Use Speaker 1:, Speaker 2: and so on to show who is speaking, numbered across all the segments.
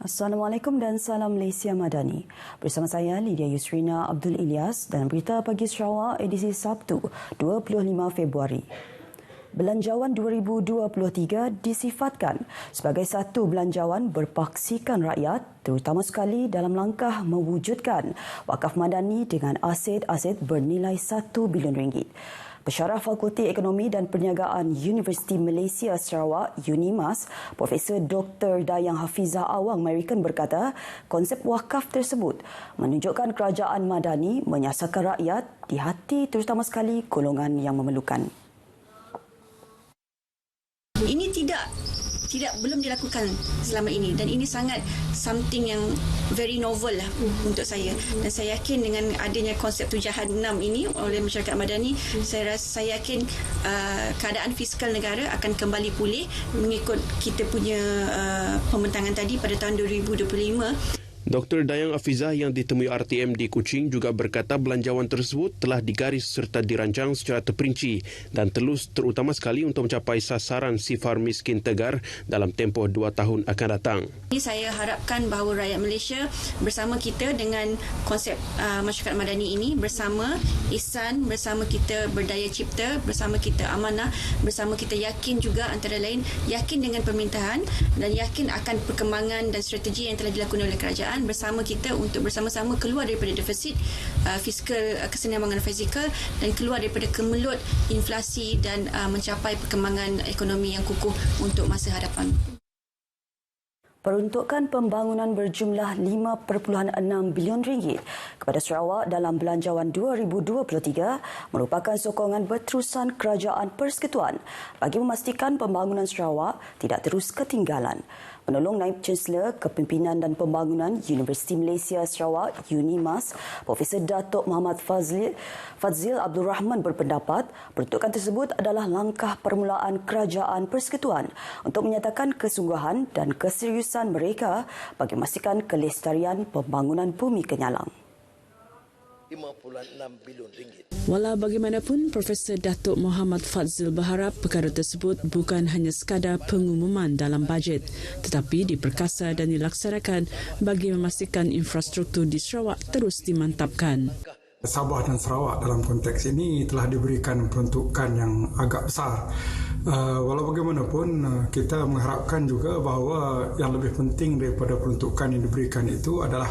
Speaker 1: Assalamualaikum dan salam Malaysia Madani. Bersama saya Lydia Yusrina Abdul Ilyas dan Berita Pagi Sarawak edisi Sabtu 25 Februari. Belanjawan 2023 disifatkan sebagai satu belanjawan berpaksikan rakyat, terutama sekali dalam langkah mewujudkan wakaf madani dengan aset-aset bernilai RM1 bilion. Pensyarah Fakulti Ekonomi dan Perniagaan Universiti Malaysia Sarawak UNIMAS, Profesor Dr. Dayang Hafizah Awang American berkata, konsep wakaf tersebut menunjukkan kerajaan madani menyasarkan rakyat di hati terutama sekali golongan yang memerlukan.
Speaker 2: Ini belum dilakukan selama ini dan ini sangat something yang very novel lah untuk saya, dan saya yakin dengan adanya konsep tujahan 6 ini oleh masyarakat madani, saya yakin keadaan fiskal negara akan kembali pulih mengikut kita punya pembentangan tadi pada tahun 2025.
Speaker 3: Dr. Dayang Hafizah yang ditemui RTM di Kuching juga berkata belanjawan tersebut telah digaris serta dirancang secara terperinci dan telus terutama sekali untuk mencapai sasaran sifar miskin tegar dalam tempoh 2 tahun akan datang.
Speaker 2: Saya harapkan bahawa rakyat Malaysia bersama kita dengan konsep masyarakat madani ini, bersama ihsan, bersama kita berdaya cipta, bersama kita amanah, bersama kita yakin juga antara lain, yakin dengan permintaan dan yakin akan perkembangan dan strategi yang telah dilakukan oleh kerajaan, bersama kita untuk bersama-sama keluar daripada defisit fiskal, kesenambungan fizikal dan keluar daripada kemelut inflasi dan mencapai perkembangan ekonomi yang kukuh untuk masa hadapan.
Speaker 1: Peruntukan pembangunan berjumlah RM5.6 bilion kepada Sarawak dalam Belanjawan 2023 merupakan sokongan berterusan Kerajaan Persekutuan bagi memastikan pembangunan Sarawak tidak terus ketinggalan. Penolong Naib Chancellor Kepimpinan dan Pembangunan Universiti Malaysia Sarawak UNIMAS, Profesor Datuk Muhammad Fadzil Abdul Rahman berpendapat peruntukan tersebut adalah langkah permulaan Kerajaan Persekutuan untuk menyatakan kesungguhan dan keseriusan mereka bagi memastikan kelestarian pembangunan bumi Kenyalang.
Speaker 4: RM56 bilion.
Speaker 5: Walau bagaimanapun, Profesor Datuk Muhammad Fadzil berharap perkara tersebut bukan hanya sekadar pengumuman dalam bajet tetapi diperkasa dan dilaksanakan bagi memastikan infrastruktur di Sarawak terus dimantapkan.
Speaker 6: Sabah dan Sarawak dalam konteks ini telah diberikan peruntukan yang agak besar. Walau bagaimanapun, kita mengharapkan juga bahawa yang lebih penting daripada peruntukan yang diberikan itu adalah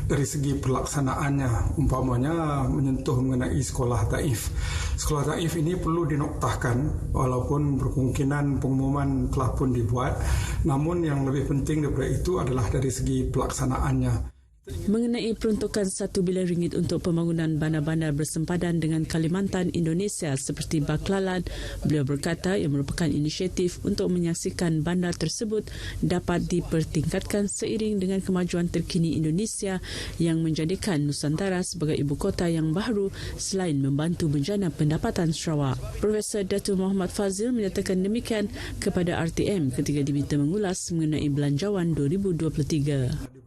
Speaker 6: dari segi pelaksanaannya, umpamanya menyentuh mengenai sekolah taif. Sekolah taif ini perlu dinoktahkan walaupun berkemungkinan pengumuman telah pun dibuat, namun yang lebih penting daripada itu adalah dari segi pelaksanaannya.
Speaker 5: Mengenai peruntukan RM1 bilion untuk pembangunan bandar-bandar bersempadan dengan Kalimantan, Indonesia seperti Baklalan, beliau berkata ia merupakan inisiatif untuk menyaksikan bandar tersebut dapat dipertingkatkan seiring dengan kemajuan terkini Indonesia yang menjadikan Nusantara sebagai ibu kota yang baharu selain membantu menjana pendapatan Sarawak. Profesor Datuk Muhammad Fadzil menyatakan demikian kepada RTM ketika diminta mengulas mengenai Belanjawan 2023.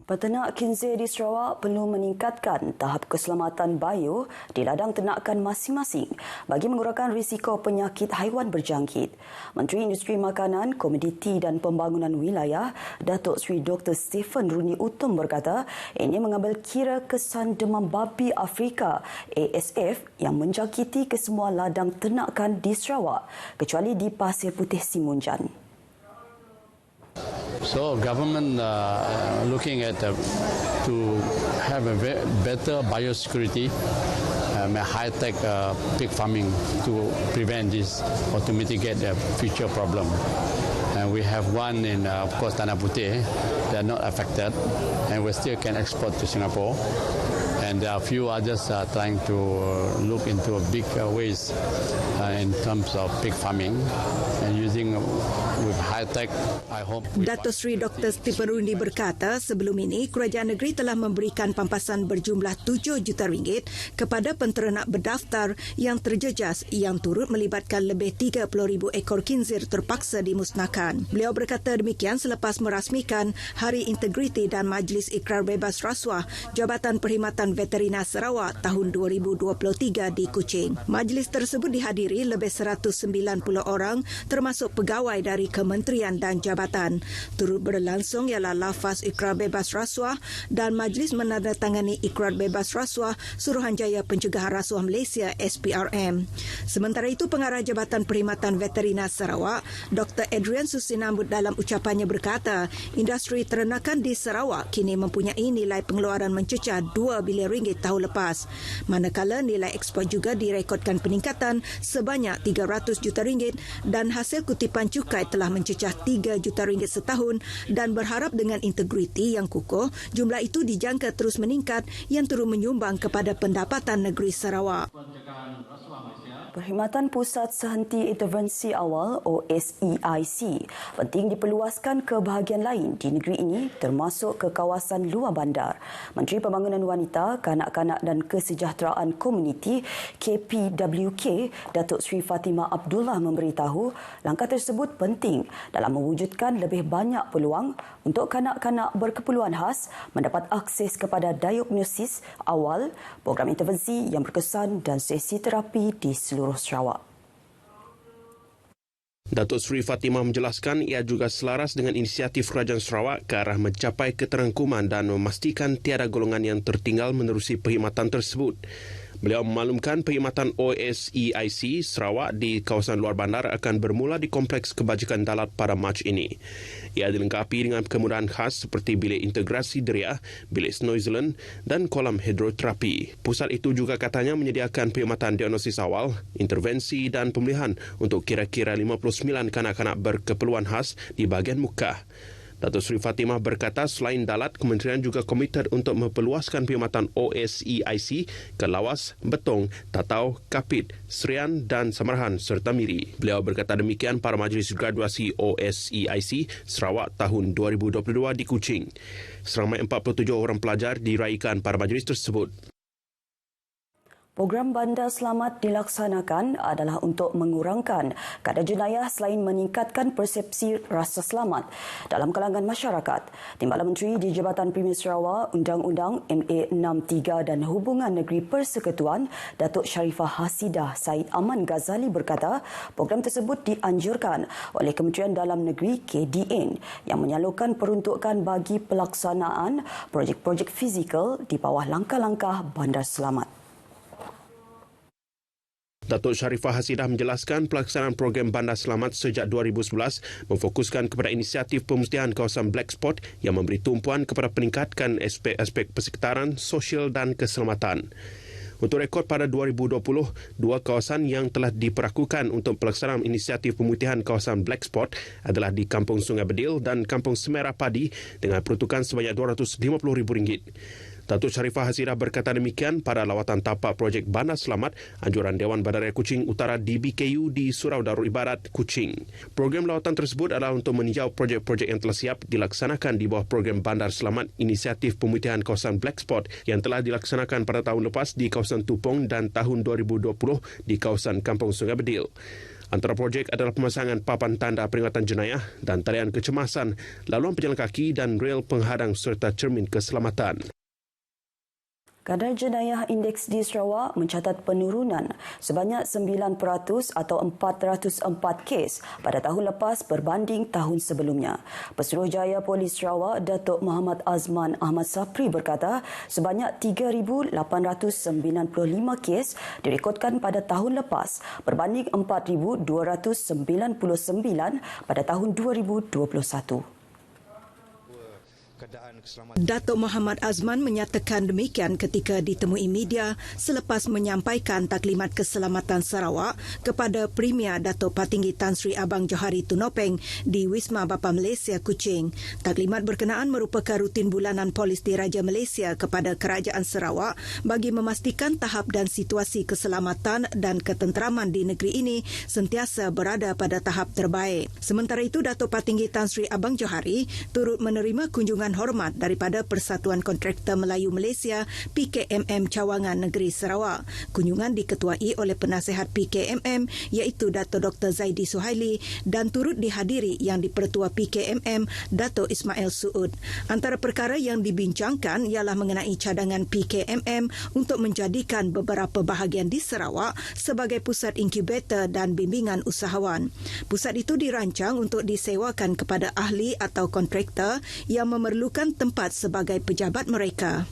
Speaker 1: Peternak kinzir di Sarawak perlu meningkatkan tahap keselamatan bio di ladang ternakan masing-masing bagi mengurangkan risiko penyakit haiwan berjangkit. Menteri Industri Makanan, Komoditi dan Pembangunan Wilayah, Datuk Seri Dr. Stephen Rooney Utom berkata ini mengambil kira kesan demam babi Afrika ASF yang menjangkiti kesemua ladang ternakan di Sarawak kecuali di Pasir Putih Simunjan.
Speaker 7: So government looking at to have a better biosecurity, high-tech pig farming to prevent this or to mitigate the future problem. And we have one in, of course, Tanah Putih. They are not affected, and we still can export to Singapore. And there are a few others trying to look into big ways in terms of pig farming and using with high-tech, I hope.
Speaker 8: Datuk Seri Dr. Stephen Rooney berkata sebelum ini kerajaan negeri telah memberikan pampasan berjumlah RM7 juta kepada penternak berdaftar yang terjejas yang turut melibatkan lebih 30,000 ekor kinzir terpaksa dimusnahkan. Beliau berkata demikian selepas merasmikan Hari Integriti dan Majlis Ikrar Bebas Rasuah Jabatan Perkhidmatan Veteriner Sarawak tahun 2023 di Kuching. Majlis tersebut dihadiri lebih 190 orang termasuk pegawai dari kementerian dan jabatan. Turut berlangsung ialah lafaz ikrar bebas rasuah dan Majlis menandatangani ikrar bebas rasuah Suruhanjaya Pencegahan Rasuah Malaysia SPRM. Sementara itu, Pengarah Jabatan Perkhidmatan Veterina Sarawak, Dr. Adrian Susinambut dalam ucapannya berkata, industri ternakan di Sarawak kini mempunyai nilai pengeluaran mencecah RM2 bilion tahun lepas. Manakala nilai ekspor juga direkodkan peningkatan sebanyak RM300 juta dan hasil kutipan cukai telah mencecah RM3 juta setahun dan berharap dengan integriti yang kukuh, jumlah itu dijangka terus meningkat yang turut menyumbang kepada pendapatan negeri Sarawak.
Speaker 1: Perkhidmatan Pusat Sehenti Intervensi Awal OSEIC penting diperluaskan ke bahagian lain di negeri ini termasuk ke kawasan luar bandar. Menteri Pembangunan Wanita, Kanak-kanak dan Kesejahteraan Komuniti KPWK Datuk Seri Fatimah Abdullah memberitahu langkah tersebut penting dalam mewujudkan lebih banyak peluang untuk kanak-kanak berkeperluan khas mendapat akses kepada diagnosis awal, program intervensi yang berkesan dan sesi terapi di seluruh Sarawak.
Speaker 3: Datuk Seri Fatimah menjelaskan ia juga selaras dengan inisiatif Kerajaan Sarawak ke arah mencapai keterangkuman dan memastikan tiada golongan yang tertinggal menerusi perkhidmatan tersebut. Beliau memaklumkan perkhidmatan OSEIC Sarawak di kawasan luar bandar akan bermula di Kompleks Kebajikan Dalat pada Mac ini. Ia dilengkapi dengan kemudahan khas seperti bilik integrasi deria, bilik snoiselan dan kolam hidroterapi. Pusat itu juga katanya menyediakan perkhidmatan diagnosis awal, intervensi dan pemulihan untuk kira-kira 59 kanak-kanak berkeperluan khas di bahagian muka. Datuk Seri Fatimah berkata selain Dalat, kementerian juga komited untuk memperluaskan perkhidmatan OSEIC ke Lawas, Betong, Tatau, Kapit, Serian dan Samarahan serta Miri. Beliau berkata demikian pada Majlis Graduasi OSEIC Sarawak tahun 2022 di Kuching. Seramai 47 orang pelajar diraikan pada majlis tersebut.
Speaker 1: Program Bandar Selamat dilaksanakan adalah untuk mengurangkan kadar jenayah selain meningkatkan persepsi rasa selamat dalam kalangan masyarakat. Timbalan Menteri di Jabatan Premier Sarawak Undang-Undang MA63 dan Hubungan Negeri Persekutuan Datuk Sharifah Hasidah Said Aman Ghazali berkata program tersebut dianjurkan oleh Kementerian Dalam Negeri KDN yang menyalurkan peruntukan bagi pelaksanaan projek-projek fizikal di bawah langkah-langkah Bandar Selamat.
Speaker 3: Datuk Sharifah Hasidah menjelaskan pelaksanaan program Bandar Selamat sejak 2011 memfokuskan kepada inisiatif pemutihan kawasan Black Spot yang memberi tumpuan kepada peningkatan aspek-aspek persekitaran, sosial dan keselamatan. Untuk rekod pada 2020, dua kawasan yang telah diperakukan untuk pelaksanaan inisiatif pemutihan kawasan Black Spot adalah di Kampung Sungai Bedil dan Kampung Semerah Padi dengan peruntukan sebanyak RM250,000. Datuk Sharifah Hasidah berkata demikian pada lawatan tapak projek Bandar Selamat anjuran Dewan Bandaraya Kuching Utara DBKU di Surau Darul Ibadat, Kuching. Program lawatan tersebut adalah untuk meninjau projek-projek yang telah siap dilaksanakan di bawah program Bandar Selamat inisiatif pemutihan kawasan Black Spot yang telah dilaksanakan pada tahun lepas di kawasan Tupong dan tahun 2020 di kawasan Kampung Sungai Bedil. Antara projek adalah pemasangan papan tanda peringatan jenayah dan talian kecemasan, laluan pejalan kaki dan rel penghadang serta cermin keselamatan.
Speaker 1: Kadar jenayah indeks di Sarawak mencatat penurunan sebanyak 9% atau 404 kes pada tahun lepas berbanding tahun sebelumnya. Pesuruhjaya Polis Sarawak Datuk Muhammad Azman Ahmad Sapri berkata sebanyak 3,895 kes direkodkan pada tahun lepas berbanding 4,299 pada tahun 2021.
Speaker 8: Datuk Muhammad Azman menyatakan demikian ketika ditemui media selepas menyampaikan taklimat keselamatan Sarawak kepada Premier Datuk Patinggi Tan Sri Abang Johari Tunopeng di Wisma Bapa Malaysia Kuching. Taklimat berkenaan merupakan rutin bulanan Polis Diraja Malaysia kepada Kerajaan Sarawak bagi memastikan tahap dan situasi keselamatan dan ketenteraman di negeri ini sentiasa berada pada tahap terbaik. Sementara itu, Datuk Patinggi Tan Sri Abang Johari turut menerima kunjungan kunjungan hormat daripada Persatuan Kontraktor Melayu Malaysia PKMM Cawangan Negeri Sarawak. Kunjungan diketuai oleh penasihat PKMM iaitu Dato' Dr. Zaidi Suhaili dan turut dihadiri Yang di-Pertua PKMM Dato' Ismail Suud. Antara perkara yang dibincangkan ialah mengenai cadangan PKMM untuk menjadikan beberapa bahagian di Sarawak sebagai pusat inkubator dan bimbingan usahawan. Pusat itu dirancang untuk disewakan kepada ahli atau kontraktor yang memerlukan tempat sebagai pejabat mereka.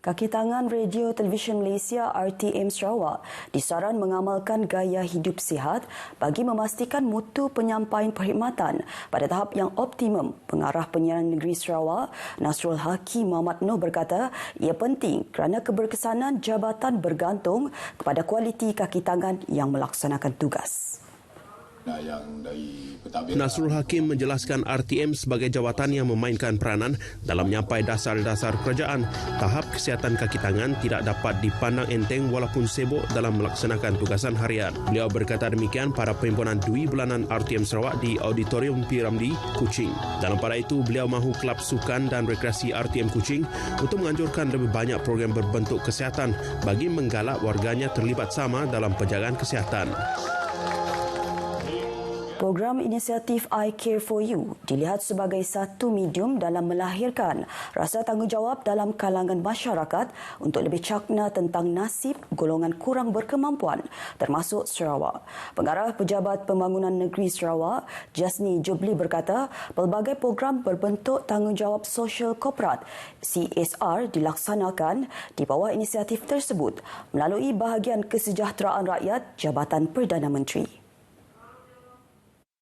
Speaker 1: Kaki tangan Radio Televisyen Malaysia RTM Sarawak disaran mengamalkan gaya hidup sihat bagi memastikan mutu penyampaian perkhidmatan pada tahap yang optimum. Pengarah Penyiaran Negeri Sarawak, Nasrul Hakim Muhammad Noh berkata, ia penting kerana keberkesanan jabatan bergantung kepada kualiti kaki tangan yang melaksanakan tugas.
Speaker 3: Nasrul Hakim menjelaskan RTM sebagai jawatan yang memainkan peranan dalam menyampai dasar-dasar kerajaan. Tahap kesihatan kaki tangan tidak dapat dipandang enteng walaupun sibuk dalam melaksanakan tugasan harian. Beliau berkata demikian pada perhimpunan Dwi Bulanan RTM Sarawak di Auditorium P. Ramlee, Kuching. Dalam pada itu, beliau mahu Kelab Sukan dan Rekreasi RTM Kuching untuk menganjurkan lebih banyak program berbentuk kesihatan bagi menggalak warganya terlibat sama dalam penjagaan kesihatan.
Speaker 1: Program inisiatif I Care For You dilihat sebagai satu medium dalam melahirkan rasa tanggungjawab dalam kalangan masyarakat untuk lebih cakna tentang nasib golongan kurang berkemampuan termasuk Sarawak. Pengarah Pejabat Pembangunan Negeri Sarawak, Jasni Jubli berkata, pelbagai program berbentuk tanggungjawab sosial korporat CSR dilaksanakan di bawah inisiatif tersebut melalui bahagian kesejahteraan rakyat Jabatan Perdana Menteri.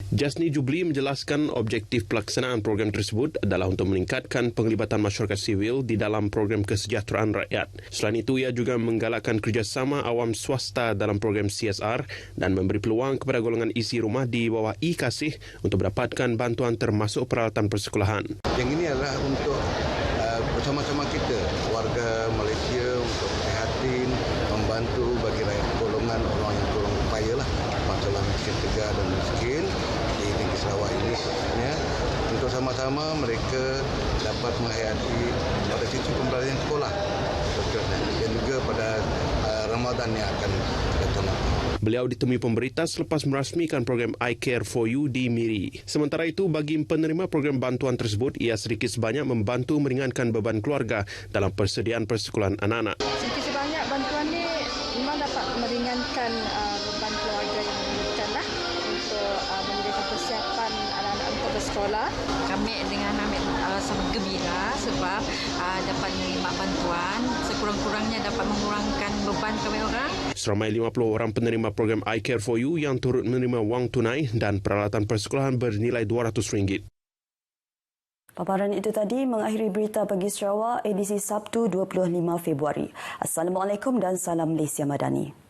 Speaker 3: Jasni Jubli menjelaskan objektif pelaksanaan program tersebut adalah untuk meningkatkan penglibatan masyarakat sivil di dalam program kesejahteraan rakyat. Selain itu, ia juga menggalakkan kerjasama awam swasta dalam program CSR dan memberi peluang kepada golongan isi rumah di bawah e-Kasih untuk mendapatkan bantuan termasuk peralatan persekolahan.
Speaker 4: Yang ini adalah untuk bersama-sama kita, warga Malaysia, untuk prihatin, membantu bagi rakyat golongan orang yang kurang upaya lah, masalah miskin tegar dan miskin di negeri Sarawak ini khususnya, untuk sama-sama mereka dapat menghayati pada sisi pembelajaran sekolah dan juga pada Ramadan yang akan datang.
Speaker 3: Beliau ditemui pemberita selepas merasmikan program I Care For You di Miri. Sementara itu, bagi penerima program bantuan tersebut, ia sedikit sebanyak membantu meringankan beban keluarga dalam persediaan persekolahan anak-anak.
Speaker 9: Sedikit sebanyak bantuan ini memang dapat meringankan beban keluarga yang diberikan untuk menyediakan persiapan anak-anak untuk bersekolah.
Speaker 10: Kami dengan Hamid sangat gembira sebab dapat menerima bantuan, sekurang-kurangnya dapat mengurangkan beban kami orang.
Speaker 3: Seramai 50 orang penerima program I Care For You yang turut menerima wang tunai dan peralatan persekolahan bernilai RM200.
Speaker 1: Paparan itu tadi mengakhiri berita pagi Sarawak edisi Sabtu 25 Februari. Assalamualaikum dan salam Malaysia Madani.